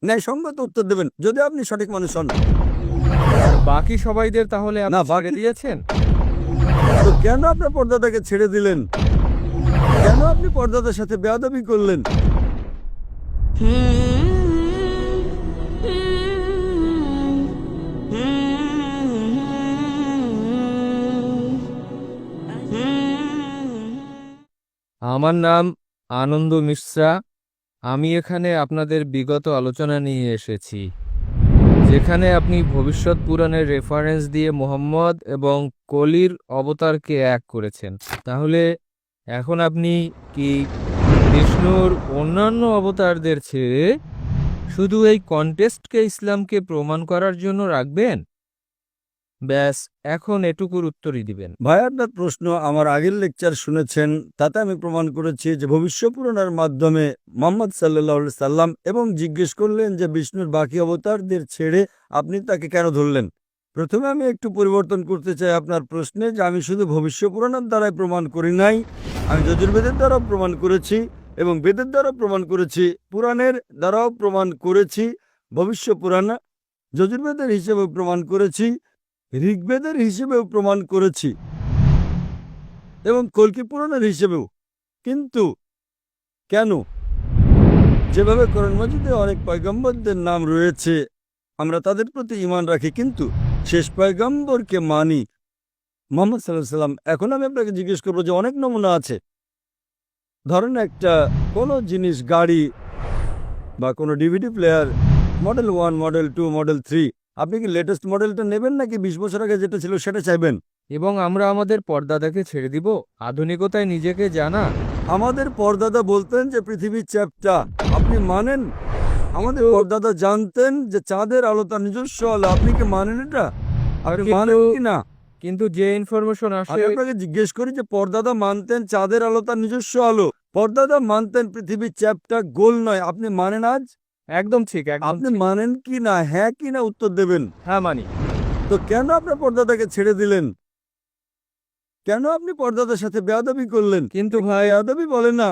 ন্যায়সঙ্গত উত্তর দেবেন যদি আপনি সঠিক মানুষ হন। বাকি সবাইদের তাহলে আপনি না, ছেড়ে দিয়েছেন? তো কেন আপনার পর্দাদাকে ছেড়ে দিলেন? কেন আপনি পর্দাদার সাথে বেয়াদবি করলেন? আমার নাম আনন্দ মিশ্রা। আমি এখানে আপনাদের বিগত আলোচনা নিয়ে এসেছি, যেখানে আপনি ভবিষ্যৎ পুরাণের রেফারেন্স দিয়ে মুহাম্মদ এবং কলির অবতারকে এক করেছেন। তাহলে এখন আপনি কি বিষ্ণুর অন্যান্য অবতারদের ছেড়ে শুধু এই কন্টেস্টকে ইসলামকে প্রমাণ করার জন্য রাখবেন? ব্যাস, এখন এটুকুর উত্তরই দিবেন। ভাই, আপনার প্রশ্ন আমার আগের লেকচার শুনেছেন, তাতে আমি প্রমাণ করেছি যে ভবিষ্য পুরাণের মাধ্যমে মোহাম্মদ সাল্লাল্লাহু আলাইহি সাল্লাম, এবং জিজ্ঞেস করলেন যে বিষ্ণুর বাকি অবতারদের ছেড়ে আপনি তাকে কেন ধরলেন। প্রথমে আমি একটু পরিবর্তন করতে চাই আপনার প্রশ্নে, যে আমি শুধু ভবিষ্য পুরাণের দ্বারাই প্রমাণ করি নাই, আমি যজুর্বেদের দ্বারাও প্রমাণ করেছি এবং বেদের দ্বারাও প্রমাণ করেছি, পুরাণের দ্বারাও প্রমাণ করেছি, ভবিষ্য পুরাণ যজুর্বেদের হিসেবে প্রমাণ করেছি, ঋগ্বেদের হিসেবেও প্রমাণ করেছি এবং কল্কি পুরাণের হিসেবেও। কিন্তু কেন? যেভাবে কোরআন মাজিদে অনেক পয়গম্বরদের নাম রয়েছে, আমরা তাদের প্রতি ঈমান রাখি, কিন্তু শেষ পয়গম্বরকে মানি, মুহাম্মদ সাল্লাল্লাহু আলাইহি সাল্লাম। এখন আমি আপনাকে জিজ্ঞেস করবো যে অনেক নমুনা আছে। ধরেন একটা কোনো জিনিস, গাড়ি বা কোনো DVD player, model 1, model 2, model 3, আপনি কি লেটেস্ট মডেলটা নেবেন নাকি 20 বছর আগে যেটা ছিল সেটা চাইবেন? এবং আমরা আমাদের পর্দাদাকে ছেড়ে দিব আধুনিকতায় নিজেকে জানা? আমাদের পরদাদা বলতেন যে পৃথিবীর চ্যাপ্টা, আপনি মানেন? আমাদের পরদাদা জানতেন যে চাঁদের আলো তার নিজস্ব আলো, আপনি কি মানেন এটা? আপনি মানেন কি না? কিন্তু যে ইনফরমেশন আমি আসে, আপনাকে জিজ্ঞেস করি যে পরদাদা মানতেন চাঁদের আলো তার নিজস্ব আলো, পরদাদা মানতেন পৃথিবীর চ্যাপ্টা গোল নয়, আপনি মানেন আজ? একদম ঠিক, একদম আপনি ঠিক। মানেন কি না, হ্যাঁ কি না উত্তর দেবেন। হ্যাঁ, মানি। তো কেন আপনার পর্দাদাকে ছেড়ে দিলেন? কেন আপনি পর্দাদার সাথে বেয়াদবি করলেন? কিন্তু ভাই, বেয়াদবি বলে না,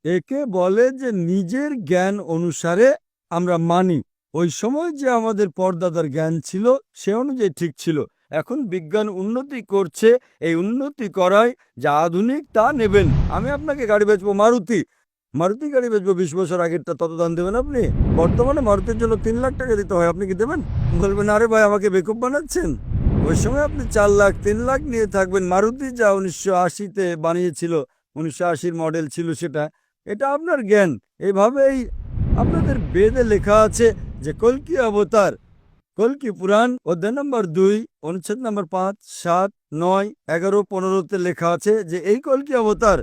একে বলে যে নিজের জ্ঞান অনুসারে আমরা মানি। ওই সময় যে আমাদের পর্দাদার জ্ঞান ছিল সে অনুযায়ী ঠিক ছিল। এখন বিজ্ঞান উন্নতি করছে, এই উন্নতি করায় যা আধুনিক তা নেবেন। আমি আপনাকে গাড়ি বেচবো, মারুতি গাড়ি বেচবো, 20 বছর আগেরটা তত দাম দেবেন আপনি? বর্তমানে মারুতির জন্য 3 লাখ টাকা দিতে হয়, আপনি কি দেবেন? বলবেন আরে ভাই আমাকে বেকুব বানাচ্ছেন। ওই সময় আপনি 4 লাখ 3 লাখ নিয়ে থাকবেন। মারুতি যা 1980-তে বানিয়েছিল, 1980-র মডেল ছিল সেটা, এটা আপনার জ্ঞান। এইভাবেই আপনাদের বেদে লেখা আছে যে কল্কি অবতার, কল্কি পুরাণ অধ্যায় নম্বর 2, অনুচ্ছেদ নম্বর 5, 7, 9, 11, 15-তে লেখা আছে যে এই কল্কি অবতার,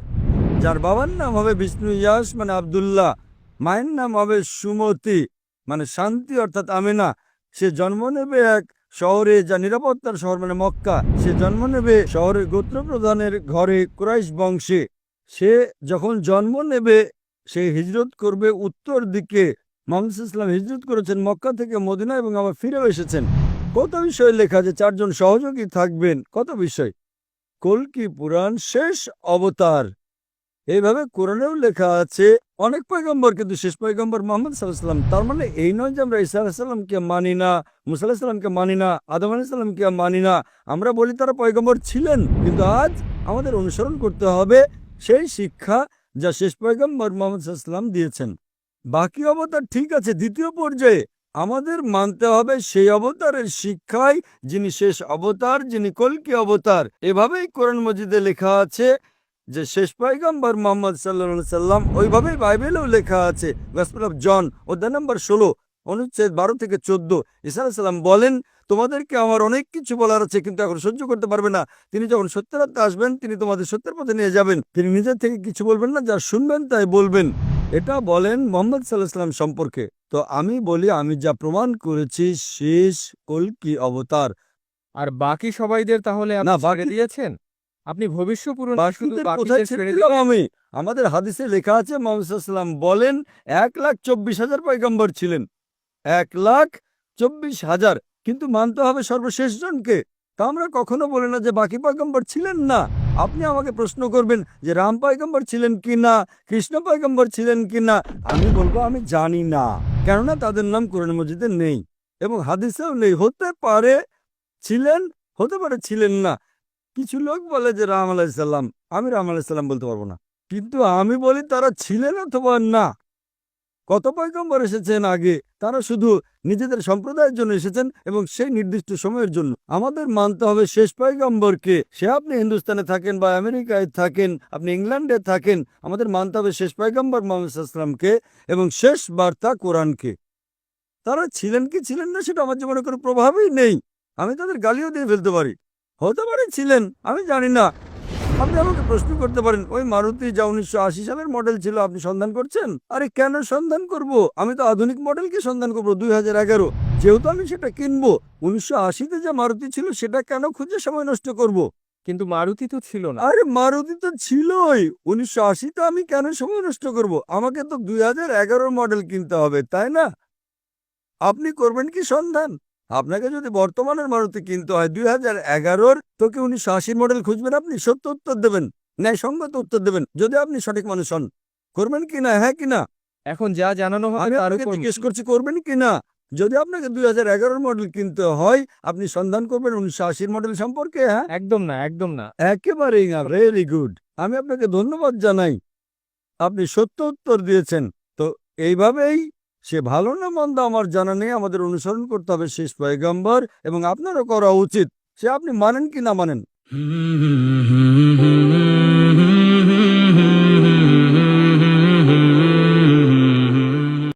যার বাবার নাম হবে বিষ্ণু ইয়াস মানে আব্দুল্লাহ, মায়ের নাম হবে সুমতি মানে শান্তি অর্থাৎ আমেনা, সে জন্ম নেবে এক শহরে যা নিরাপত্তার শহর মানে মক্কা। সে জন্ম নেবে শহরের গোত্রপ্রধানের ঘরে কুরাইশ বংশে। সে যখন জন্ম নেবে সে হিজরত করবে উত্তর দিকে। মুহাম্মদ সাল্লাল্লাহু আলাইহি ওয়াসাল্লাম হিজরত করেছেন মক্কা থেকে মদিনা এবং আবার ফিরেও এসেছেন। কত বিষয় লেখা আছে, 4 জন সহযোগী থাকবেন, কত বিষয়। কল্কি পুরাণ শেষ অবতার, এইভাবে কোরআনেও লেখা আছে। অনেক পয়গম্বর, কিন্তু শেষ পয়গম্বর মুহাম্মদ সাল্লাল্লাহু আলাইহি ওয়াসাল্লাম। তার মানে এই নয় যে আমরা ঈসা আলাইহিস সালামকে মানি না, মুসা আলাইহিস সালামকে মানি না, আদম আলাইহিস সালামকে মানি না। আমরা বলি তারা পয়গম্বর ছিলেন, কিন্তু আজ আমাদের অনুসরণ করতে হবে সেই শিক্ষা যা শেষ পয়গম্বর মুহাম্মদ সাল্লাল্লাহু আলাইহি ওয়াসাল্লাম দিয়েছেন। বাকি অবতার ঠিক আছে, দ্বিতীয় পর্যায়ে আমাদের মানতে হবে সেই অবতারের শিক্ষায়, যিনি শেষ অবতার, যিনি কল্কি অবতার। এভাবেই কোরআন মজিদে লেখা আছে যে শেষ পয়গম্বর মুহাম্মদ সাল্লাল্লাহু আলাইহি সাল্লাম। ওইভাবেই বাইবেলেও লেখা আছে, গসপেল অফ জন অধ্যায় নম্বর 16, অনুচ্ছেদ 12 থেকে 14। ঈসা আলাইহিস সালাম বলেন, তোমাদেরকে আমার অনেক কিছু বলার আছে, কিন্তু এখন সহ্য করতে পারবে না। তিনি যখন সত্যের রাতে আসবেন তিনি তোমাদের সত্যের পথে নিয়ে যাবেন। তিনি নিজের থেকে কিছু বলবেন না, যা শুনবেন তাই বলবেন। এটা বলেন মুহাম্মদ সাল্লাল্লাহু আলাইহি সাল্লাম সম্পর্কে। তো আমি বলি, আমি যা প্রমাণ করেছি শেষ কল্কি অবতার। আর বাকি সবাইদের তাহলে না, আপনি ছেড়ে দিয়েছেন? আপনি ভবিষ্য পুরাণ শুধু বাকিদের কোথায় বাকিদের ছেড়ে ছেড়ে দিলাম দিলেন? আমি? আমাদের হাদিসে লেখা আছে মুহাম্মদ সাল্লাল্লাহু আলাইহি ওয়াসাল্লাম বলেন 1,24,000 পয়গম্বর ছিলেন, 1,24,000, কিন্তু মানতে হবে সর্বশেষ জনকে। তা আমরা কখনো বলি না যে বাকি পয়গম্বর ছিলেন না। আপনি আমাকে প্রশ্ন করবেন যে রাম পয়গম্বর ছিলেন কি না, কৃষ্ণ পয়গম্বর ছিলেন কি না, আমি বলবো আমি জানি না, কেননা তাদের নাম কোরআন মজিদে নেই এবং হাদিসেও নেই। হতে পারে ছিলেন, হতে পারে ছিলেন না। কিছু লোক বলে যে রাম আলাইসাল্লাম, আমি রাম আলাইসাল্লাম বলতে পারবো না, কিন্তু আমি বলি তারা ছিলেন অথবা না। কত পয়গম্বর এসেছেন আগে, তারা শুধু নিজেদের সম্প্রদায়ের জন্য এসেছেন এবং সেই নির্দিষ্ট সময়ের জন্য। আমাদের মানতে হবে শেষ পয়গম্বরকে। সে আপনি হিন্দুস্তানে থাকেন বা আমেরিকায় থাকেন, আপনি ইংল্যান্ডে থাকেন, আমাদের মানতে হবে শেষ পয়গম্বর মুহাম্মদ সাল্লাল্লাহু আলাইহি ওয়াসাল্লামকে এবং শেষ বার্তা কোরআনকে। তারা ছিলেন কি ছিলেন না সেটা আমার জীবনে কোনো প্রভাবই নেই। আমি তাদের গালিও দিয়ে ফেলতে পারি, হতে পারে ছিলেন, আমি জানি না। আপনি আমাকে প্রশ্ন করতে পারেন ওই মারুতি যা 1980 সালের মডেল ছিল আপনি সন্ধান করছেন। আরে কেন সন্ধান করব? আমি তো আধুনিক মডেলকে সন্ধান করবো 2011, যেহেতু আমি সেটা কিনবো। 1980-তে যে মারুতি ছিল সেটা কেন খুঁজে সময় নষ্ট করব? কিন্তু মারুতি তো ছিল না। আরে মারুতি তো ছিলই 1980-তে, আমি কেন সময় নষ্ট করব? আমাকে তো 2011 মডেল কিনতে হবে, তাই না? আপনি করবেন কি সন্ধান? আপনাকে যদি বর্তমানের মারুতি কিনতে হয় 2011, তো কি 1980 মডেল খুঁজবেন? আপনি সত্য উত্তর দেবেন, ন্যায়সঙ্গত উত্তর দেবেন, যদি আপনি সঠিক মানুষ হন। করবেন কিনা, হ্যাঁ কিনা? এখন যা জানানো হবে আমি তার আপনাকে উপর। জিজ্ঞেস করছি করবেন কিনা। যদি আপনাকে 2011 মডেল কিনতে হয়, আপনি সন্ধান করবেন 1980 মডেল সম্পর্কে। হ্যাঁ, একদম না, একদম না। একেবারেই না। ভেরি গুড, আমি আপনাকে ধন্যবাদ জানাই, আপনি সত্য উত্তর দিয়েছেন। তো এইভাবেই, সে ভালো না মন্দ আমার জানা নেই, আমাদের অনুসরণ করতে হবে শেষ পয়গম্বর এবং আপনারও করা উচিত, সে আপনি মানেন কি না মানেন।